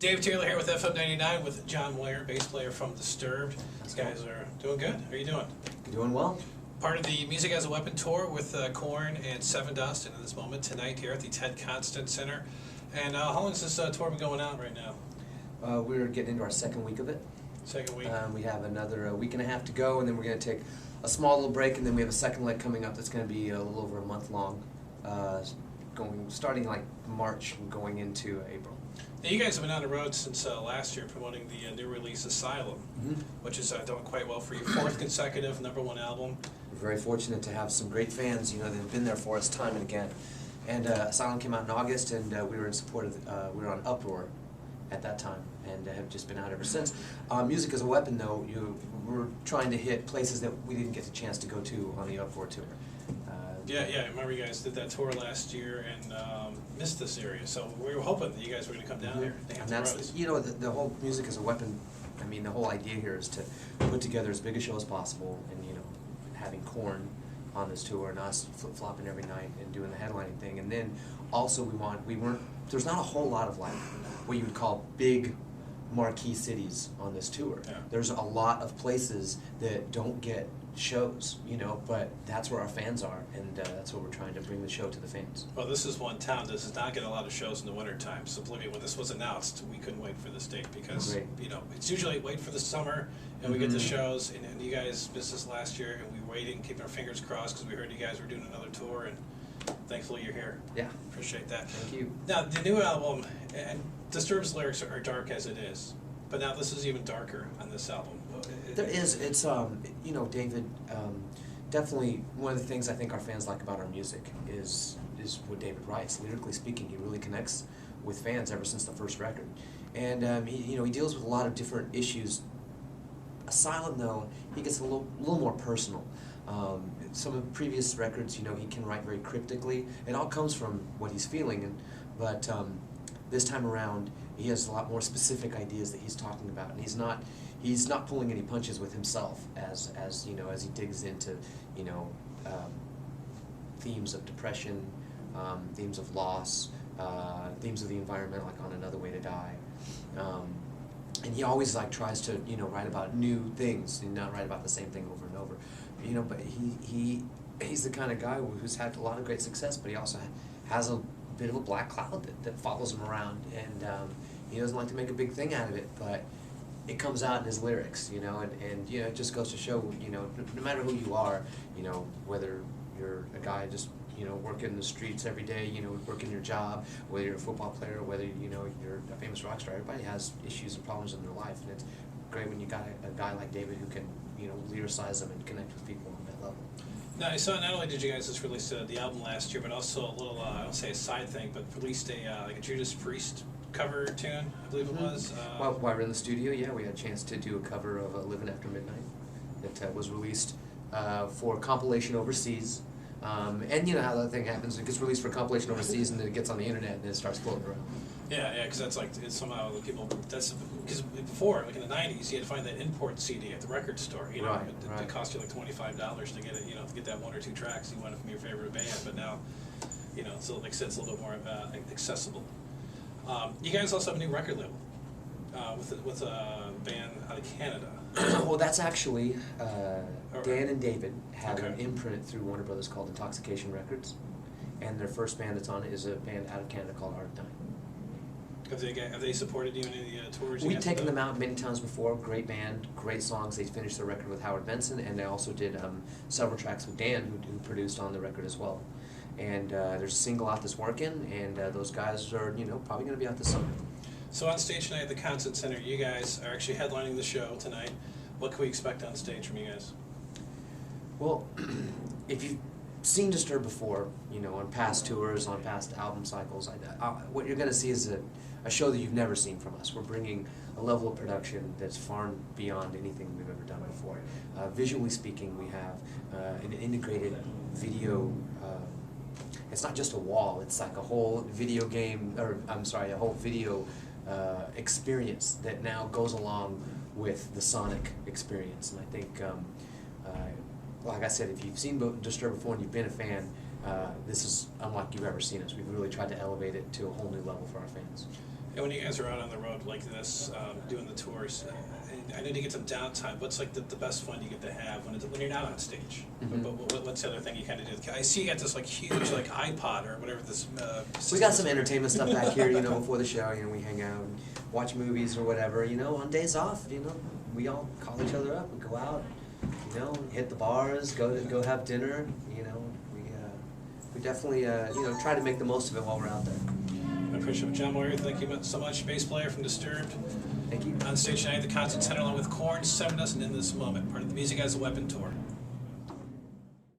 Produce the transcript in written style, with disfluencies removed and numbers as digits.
Dave Taylor here with FM 99 with John Moyer, bass player from Disturbed. These guys are doing good. How are you doing? Doing well. Part of the Music as a Weapon tour with Korn and Sevendust, and in this moment tonight here at the Ted Constant Center. And how long is this tour been going on right now? We're getting into our second week of it. Second week. We have another week and a half to go, and then we're going to take a small little break, and then we have a second leg coming up that's going to be a little over a month long, starting like March and going into April. Now, you guys have been on the road since last year promoting the new release Asylum, which is doing quite well for you. Fourth consecutive #1 album. We're very fortunate to have some great fans. You know, they've been there for us time and again. And Asylum came out in August, and we were in support of. We were on Uproar at that time, and have just been out ever since. Music as a Weapon, though, we're trying to hit places that we didn't get the chance to go to on the Uproar tour. Yeah, I remember you guys did that tour last year and missed this area, so we were hoping that you guys were going to come down here. And that's, you know, the whole Music as a Weapon, I mean, the whole idea here is to put together as big a show as possible, and, you know, having Korn on this tour and us flip-flopping every night and doing the headlining thing. And then also there's not a whole lot of, like, what you would call big marquee cities on this tour. Yeah. There's a lot of places that don't get shows, you know, but that's where our fans are, and that's what we're trying to bring the show to the fans. Well, this is one town that does not get a lot of shows in the wintertime, so believe me, when this was announced, we couldn't wait for this date because, you know, it's usually wait for the summer, and we get the shows, and you guys missed us last year, and we were waiting, keeping our fingers crossed, because we heard you guys were doing another tour, and thankfully you're here. Yeah. Appreciate that. Thank you. Now, the new album, and Disturbed's lyrics are dark as it is, but now this is even darker on this album. There is. It's, you know, David, definitely one of the things I think our fans like about our music is what David writes. Lyrically speaking, he really connects with fans ever since the first record. And, he deals with a lot of different issues. Asylum, though, he gets a little more personal. Some of the previous records, you know, he can write very cryptically. It all comes from what he's feeling, but this time around, he has a lot more specific ideas that he's talking about, and he's not pulling any punches with himself as you know, as he digs into, you know, themes of depression, themes of loss, themes of the environment, like on Another Way to Die. And he always like tries to, you know, write about new things and not write about the same thing over and over. You know, but he's the kind of guy who's had a lot of great success, but he also has a bit of a black cloud that follows him around, and he doesn't like to make a big thing out of it, but it comes out in his lyrics, you know, and you know, it just goes to show, you know, no matter who you are, you know, whether you're a guy just, you know, working the streets every day, you know, working your job, whether you're a football player, whether, you know, you're a famous rock star, everybody has issues and problems in their life, and it's great when you got a guy like David who can, you know, lyricize them and connect with people on that level. Now, I saw not only did you guys just release the album last year, but also a little, I don't say a side thing, but released like a Judas Priest cover tune, I believe it was. While we're in the studio, yeah, we had a chance to do a cover of Living After Midnight that was released for compilation overseas. And you know how that thing happens, it gets released for compilation overseas and then it gets on the internet and then it starts floating around. Yeah, because that's like, it's somehow the people, because before, like in the 90s, you had to find that import CD at the record store, you know, Right. It cost you like $25 to get it, you know, to get that one or two tracks you wanted from your favorite band, but now, you know, so like I said, it's a little bit more accessible. You guys also have a new record label with a band out of Canada. Well, that's actually, Dan and David have Okay. an imprint through Warner Brothers called Intoxication Records, and their first band that's on it is a band out of Canada called Arctine. Have they supported you in any tours? We've taken them out many times before. Great band, great songs. They finished their record with Howard Benson, and they also did several tracks with Dan, who produced on the record as well. And there's a single out that's working, and those guys are, you know, probably going to be out this summer. So on stage tonight at the Constant Center, you guys are actually headlining the show tonight. What can we expect on stage from you guys? Well, if you've seen Disturbed before, you know, on past tours, on past album cycles, what you're going to see is a show that you've never seen from us. We're bringing a level of production that's far beyond anything we've ever done before. Visually speaking, we have an integrated video. It's not just a wall, it's like a whole video game, or I'm sorry, a whole video experience that now goes along with the sonic experience. And I think, like I said, if you've seen Disturbed before and you've been a fan, this is unlike you've ever seen us. We've really tried to elevate it to a whole new level for our fans. And when you guys are out on the road like this, doing the tours, and I know you get some downtime. What's like the best fun you get to have when you're not on stage? Mhm. But what's the other thing you kind of do? I see you got this like huge like iPod or whatever this. We got some entertainment stuff back here, you know, before the show. You know, we hang out and watch movies or whatever. You know, on days off, you know, we all call each other up and go out. You know, hit the bars, go have dinner. You know, we definitely you know, try to make the most of it while we're out there. I appreciate it. John Moyer, thank you so much. Bass player from Disturbed. Thank you. On stage tonight, the concert center along with Korn, Sevendust, and In This Moment, part of the Music as a Weapon tour.